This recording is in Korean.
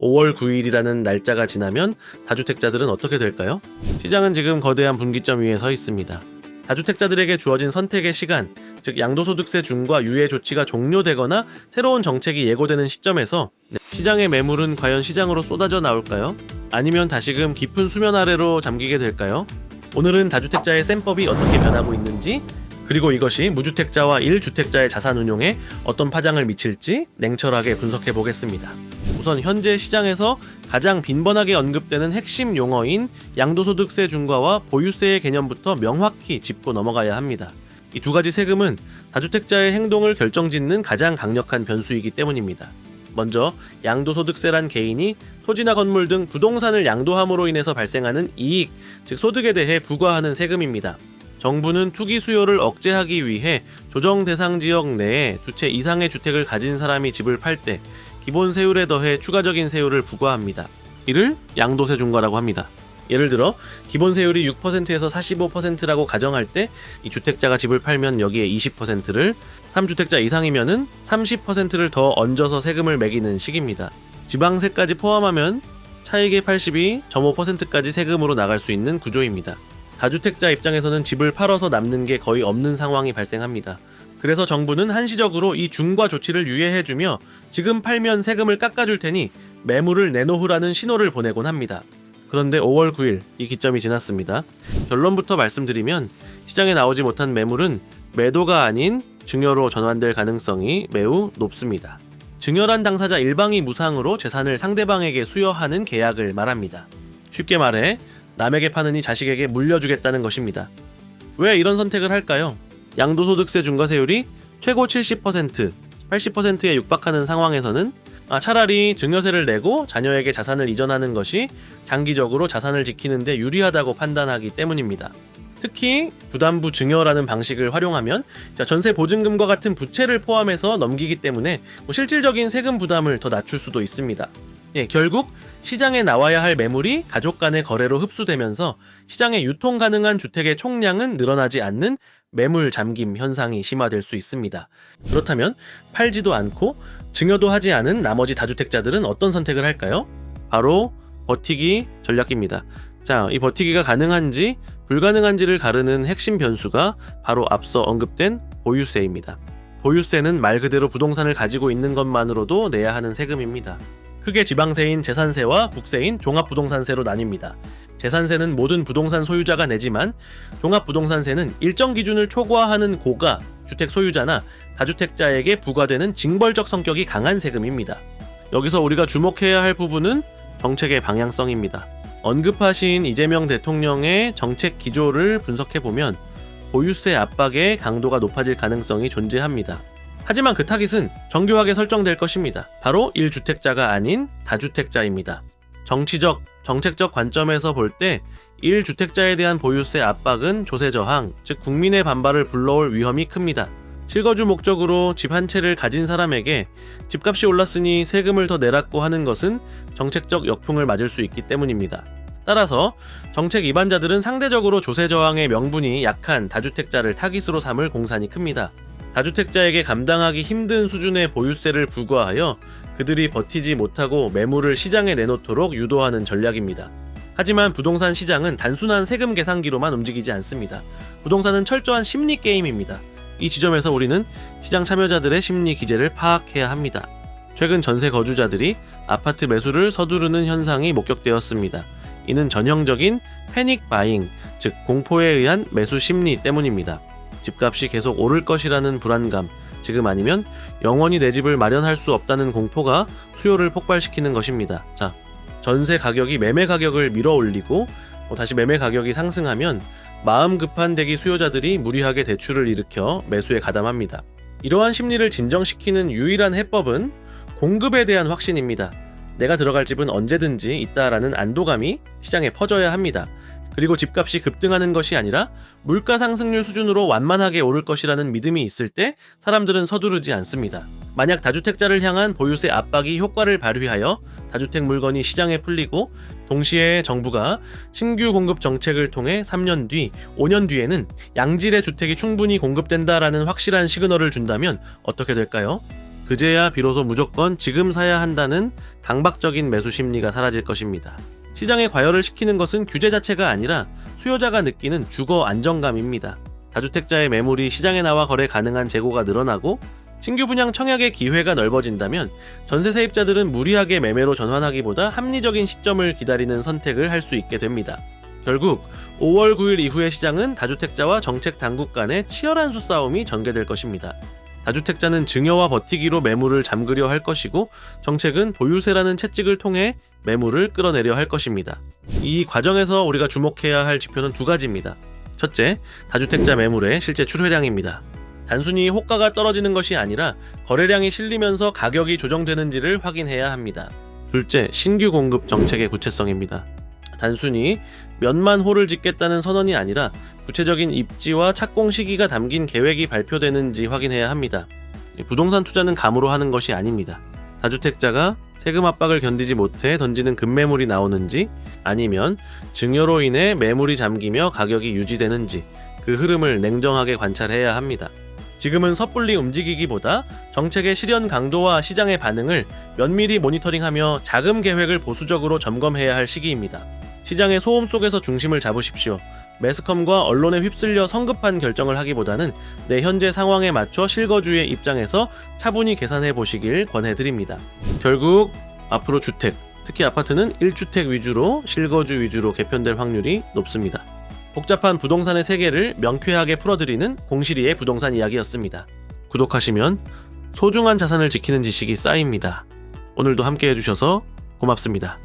5월 9일이라는 날짜가 지나면 다주택자들은 어떻게 될까요? 시장은 지금 거대한 분기점 위에 서 있습니다. 다주택자들에게 주어진 선택의 시간, 즉 양도소득세 중과 유예 조치가 종료되거나 새로운 정책이 예고되는 시점에서 시장의 매물은 과연 시장으로 쏟아져 나올까요? 아니면 다시금 깊은 수면 아래로 잠기게 될까요? 오늘은 다주택자의 셈법이 어떻게 변하고 있는지, 그리고 이것이 무주택자와 1주택자의 자산 운용에 어떤 파장을 미칠지 냉철하게 분석해 보겠습니다. 우선 현재 시장에서 가장 빈번하게 언급되는 핵심 용어인 양도소득세 중과와 보유세의 개념부터 명확히 짚고 넘어가야 합니다. 이 두 가지 세금은 다주택자의 행동을 결정짓는 가장 강력한 변수이기 때문입니다. 먼저 양도소득세란 개인이 토지나 건물 등 부동산을 양도함으로 인해서 발생하는 이익, 즉 소득에 대해 부과하는 세금입니다. 정부는 투기 수요를 억제하기 위해 조정 대상 지역 내에 두 채 이상의 주택을 가진 사람이 집을 팔 때 기본 세율에 더해 추가적인 세율을 부과합니다. 이를 양도세 중과라고 합니다. 예를 들어 기본 세율이 6%에서 45%라고 가정할 때 이 주택자가 집을 팔면 여기에 20%를, 3주택자 이상이면은 30%를 더 얹어서 세금을 매기는 식입니다. 지방세까지 포함하면 차익의 82.5%까지 세금으로 나갈 수 있는 구조입니다. 다주택자 입장에서는 집을 팔아서 남는 게 거의 없는 상황이 발생합니다. 그래서 정부는 한시적으로 이 중과 조치를 유예해주며 지금 팔면 세금을 깎아줄 테니 매물을 내놓으라는 신호를 보내곤 합니다. 그런데 5월 9일 이 기점이 지났습니다. 결론부터 말씀드리면 시장에 나오지 못한 매물은 매도가 아닌 증여로 전환될 가능성이 매우 높습니다. 증여란 당사자 일방이 무상으로 재산을 상대방에게 수여하는 계약을 말합니다. 쉽게 말해 남에게 파느니 자식에게 물려주겠다는 것입니다. 왜 이런 선택을 할까요? 양도소득세 중과세율이 최고 70%, 80%에 육박하는 상황에서는 차라리 증여세를 내고 자녀에게 자산을 이전하는 것이 장기적으로 자산을 지키는 데 유리하다고 판단하기 때문입니다. 특히 부담부 증여라는 방식을 활용하면 전세 보증금과 같은 부채를 포함해서 넘기기 때문에 실질적인 세금 부담을 더 낮출 수도 있습니다. 결국 시장에 나와야 할 매물이 가족 간의 거래로 흡수되면서 시장에 유통 가능한 주택의 총량은 늘어나지 않는 매물 잠김 현상이 심화될 수 있습니다. 그렇다면 팔지도 않고 증여도 하지 않은 나머지 다주택자들은 어떤 선택을 할까요? 바로 버티기 전략입니다. 이 버티기가 가능한지 불가능한지를 가르는 핵심 변수가 바로 앞서 언급된 보유세입니다. 보유세는 말 그대로 부동산을 가지고 있는 것만으로도 내야 하는 세금입니다. 크게 지방세인 재산세와 국세인 종합부동산세로 나뉩니다. 재산세는 모든 부동산 소유자가 내지만 종합부동산세는 일정 기준을 초과하는 고가, 주택 소유자나 다주택자에게 부과되는 징벌적 성격이 강한 세금입니다. 여기서 우리가 주목해야 할 부분은 정책의 방향성입니다. 언급하신 이재명 대통령의 정책 기조를 분석해보면 보유세 압박의 강도가 높아질 가능성이 존재합니다. 하지만 그 타깃은 정교하게 설정될 것입니다. 바로 1주택자가 아닌 다주택자입니다. 정책적 관점에서 볼 때 1주택자에 대한 보유세 압박은 조세 저항, 즉 국민의 반발을 불러올 위험이 큽니다. 실거주 목적으로 집 한 채를 가진 사람에게 집값이 올랐으니 세금을 더 내라고 하는 것은 정책적 역풍을 맞을 수 있기 때문입니다. 따라서 정책 위반자들은 상대적으로 조세 저항의 명분이 약한 다주택자를 타깃으로 삼을 공산이 큽니다. 다주택자에게 감당하기 힘든 수준의 보유세를 부과하여 그들이 버티지 못하고 매물을 시장에 내놓도록 유도하는 전략입니다. 하지만 부동산 시장은 단순한 세금 계산기로만 움직이지 않습니다. 부동산은 철저한 심리 게임입니다. 이 지점에서 우리는 시장 참여자들의 심리 기제를 파악해야 합니다. 최근 전세 거주자들이 아파트 매수를 서두르는 현상이 목격되었습니다. 이는 전형적인 패닉 바잉, 즉 공포에 의한 매수 심리 때문입니다. 집값이 계속 오를 것이라는 불안감, 지금 아니면 영원히 내 집을 마련할 수 없다는 공포가 수요를 폭발시키는 것입니다. 전세 가격이 매매 가격을 밀어 올리고 다시 매매 가격이 상승하면 마음 급한 대기 수요자들이 무리하게 대출을 일으켜 매수에 가담합니다. 이러한 심리를 진정시키는 유일한 해법은 공급에 대한 확신입니다. 내가 들어갈 집은 언제든지 있다라는 안도감이 시장에 퍼져야 합니다. 그리고 집값이 급등하는 것이 아니라 물가 상승률 수준으로 완만하게 오를 것이라는 믿음이 있을 때 사람들은 서두르지 않습니다. 만약 다주택자를 향한 보유세 압박이 효과를 발휘하여 다주택 물건이 시장에 풀리고 동시에 정부가 신규 공급 정책을 통해 3년 뒤, 5년 뒤에는 양질의 주택이 충분히 공급된다라는 확실한 시그널을 준다면 어떻게 될까요? 그제야 비로소 무조건 지금 사야 한다는 강박적인 매수 심리가 사라질 것입니다. 시장에 과열을 시키는 것은 규제 자체가 아니라 수요자가 느끼는 주거 안정감입니다. 다주택자의 매물이 시장에 나와 거래 가능한 재고가 늘어나고 신규 분양 청약의 기회가 넓어진다면 전세 세입자들은 무리하게 매매로 전환하기보다 합리적인 시점을 기다리는 선택을 할 수 있게 됩니다. 결국 5월 9일 이후의 시장은 다주택자와 정책 당국 간의 치열한 수싸움이 전개될 것입니다. 다주택자는 증여와 버티기로 매물을 잠그려 할 것이고 정책은 보유세라는 채찍을 통해 매물을 끌어내려 할 것입니다. 이 과정에서 우리가 주목해야 할 지표는 두 가지입니다. 첫째, 다주택자 매물의 실제 출회량입니다. 단순히 호가가 떨어지는 것이 아니라 거래량이 실리면서 가격이 조정되는지를 확인해야 합니다. 둘째, 신규 공급 정책의 구체성입니다. 단순히 몇만 호를 짓겠다는 선언이 아니라 구체적인 입지와 착공 시기가 담긴 계획이 발표되는지 확인해야 합니다. 부동산 투자는 감으로 하는 것이 아닙니다. 다주택자가 세금 압박을 견디지 못해 던지는 급매물이 나오는지 아니면 증여로 인해 매물이 잠기며 가격이 유지되는지 그 흐름을 냉정하게 관찰해야 합니다. 지금은 섣불리 움직이기보다 정책의 실현 강도와 시장의 반응을 면밀히 모니터링하며 자금 계획을 보수적으로 점검해야 할 시기입니다. 시장의 소음 속에서 중심을 잡으십시오. 매스컴과 언론에 휩쓸려 성급한 결정을 하기보다는 내 현재 상황에 맞춰 실거주의 입장에서 차분히 계산해 보시길 권해드립니다. 결국 앞으로 주택, 특히 아파트는 1주택 위주로 실거주 위주로 개편될 확률이 높습니다. 복잡한 부동산의 세계를 명쾌하게 풀어드리는 공실이의 부동산 이야기였습니다. 구독하시면 소중한 자산을 지키는 지식이 쌓입니다. 오늘도 함께 해주셔서 고맙습니다.